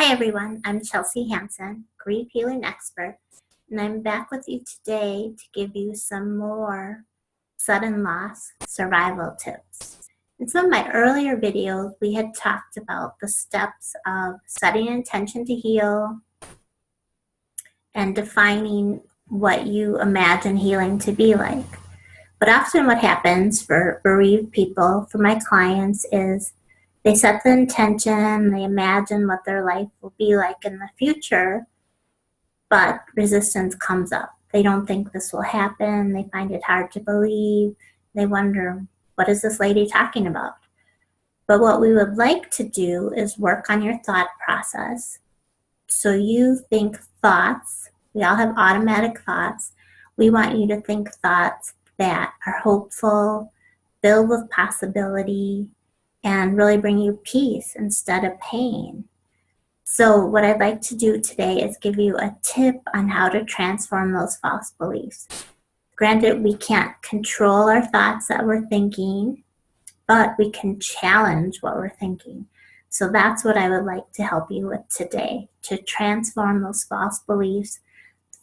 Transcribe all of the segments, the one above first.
Hi everyone, I'm Chelsea Hanson, grief healing expert, and I'm back with you today to give you some more sudden loss survival tips. In some of my earlier videos, we had talked about the steps of setting an intention to heal and defining what you imagine healing to be like. But often what happens for bereaved people, for my clients, is they set the intention, they imagine what their life will be like in the future, but resistance comes up. They don't think this will happen. They find it hard to believe. They wonder, what is this lady talking about? But what we would like to do is work on your thought process. So you think thoughts, we all have automatic thoughts. We want you to think thoughts that are hopeful, filled with possibility, and really bring you peace instead of pain. So what I'd like to do today is give you a tip on how to transform those false beliefs. Granted, we can't control our thoughts that we're thinking, but we can challenge what we're thinking. So that's what I would like to help you with today, to transform those false beliefs,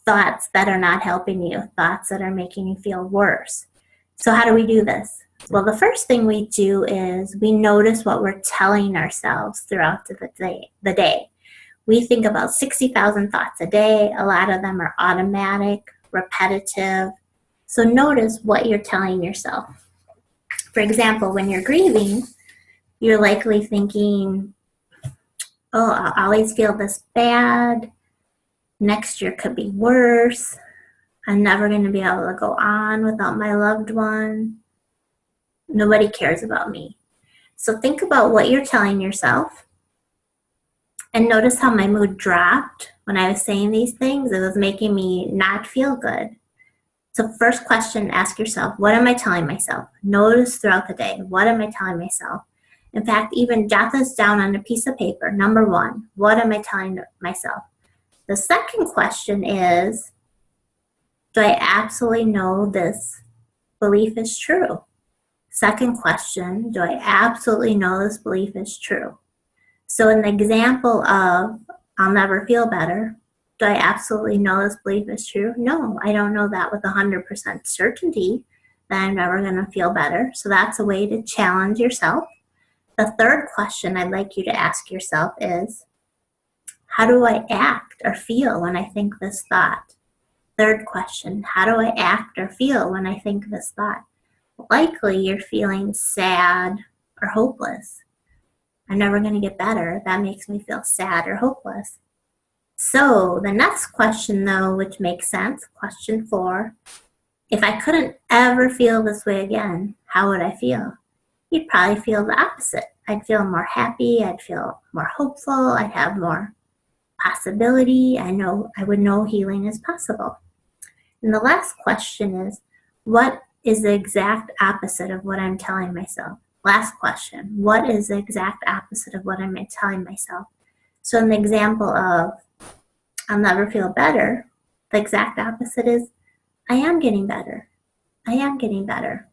thoughts that are not helping you, thoughts that are making you feel worse. So how do we do this? Well, the first thing we do is we notice what we're telling ourselves throughout the day. We think about 60,000 thoughts a day. A lot of them are automatic, repetitive. So notice what you're telling yourself. For example, when you're grieving, you're likely thinking, oh, I'll always feel this bad. Next year could be worse. I'm never going to be able to go on without my loved one. Nobody cares about me. So think about what you're telling yourself and notice how my mood dropped when I was saying these things. It was making me not feel good. So first question, ask yourself, what am I telling myself? Notice throughout the day, what am I telling myself? In fact, even jot this down on a piece of paper. Number one, what am I telling myself? The second question is, do I absolutely know this belief is true? Second question, do I absolutely know this belief is true? So in the example of, I'll never feel better, do I absolutely know this belief is true? No, I don't know that with 100% certainty that I'm never going to feel better. So that's a way to challenge yourself. The third question I'd like you to ask yourself is, how do I act or feel when I think this thought? Third question, how do I act or feel when I think this thought? Likely you're feeling sad or hopeless. I'm never going to get better. That makes me feel sad or hopeless. So the next question, though, which makes sense, question 4, if I couldn't ever feel this way again, how would I feel? You'd probably feel the opposite. I'd feel more happy. I'd feel more hopeful. I'd have more possibility. I would know healing is possible. And the last question is, what is the exact opposite of what I'm telling myself? Last question, what is the exact opposite of what I'm telling myself? So in the example of, I'll never feel better, the exact opposite is, I am getting better. I am getting better.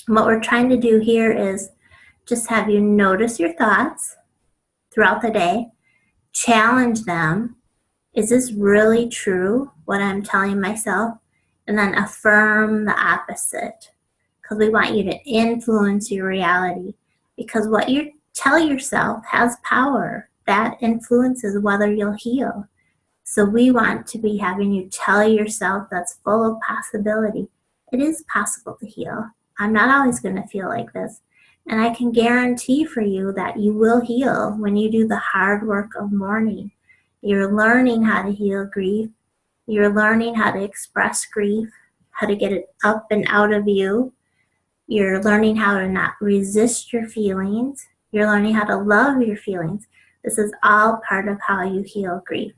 And what we're trying to do here is just have you notice your thoughts throughout the day, challenge them. Is this really true, what I'm telling myself? And then affirm the opposite, because we want you to influence your reality, because what you tell yourself has power. That influences whether you'll heal. So we want to be having you tell yourself that's full of possibility. It is possible to heal. I'm not always going to feel like this. And I can guarantee for you that you will heal when you do the hard work of mourning. You're learning how to heal grief. You're learning how to express grief, how to get it up and out of you. You're learning how to not resist your feelings. You're learning how to love your feelings. This is all part of how you heal grief.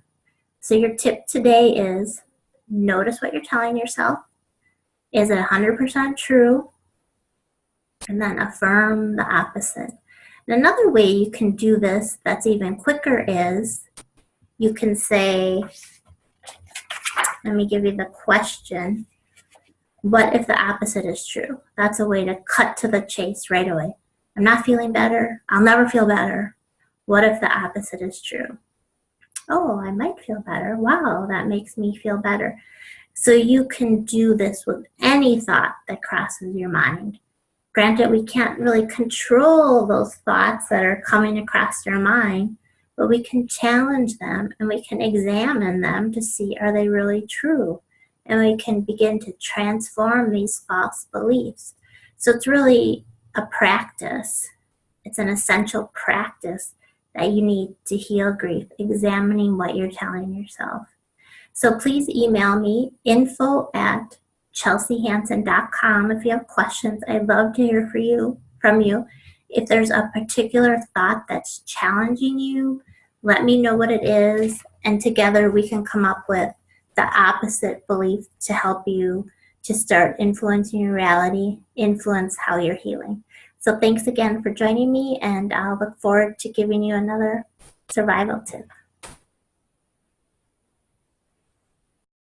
So your tip today is, notice what you're telling yourself. Is it 100% true? And then affirm the opposite. And another way you can do this that's even quicker is, you can say, let me give you the question. What if the opposite is true? That's a way to cut to the chase right away. I'm not feeling better. I'll never feel better. What if the opposite is true? oh, I might feel better. Wow, that makes me feel better. So you can do this with any thought that crosses your mind. Granted, we can't really control those thoughts that are coming across your mind, but we can challenge them and we can examine them to see, are they really true? And we can begin to transform these false beliefs. So it's really a practice. It's an essential practice that you need to heal grief, examining what you're telling yourself. So please email me, info@chelseahanson.com, if you have questions. I'd love to hear from you. If there's a particular thought that's challenging you, let me know what it is, and together we can come up with the opposite belief to help you to start influencing your reality, influence how you're healing. So thanks again for joining me, and I'll look forward to giving you another survival tip.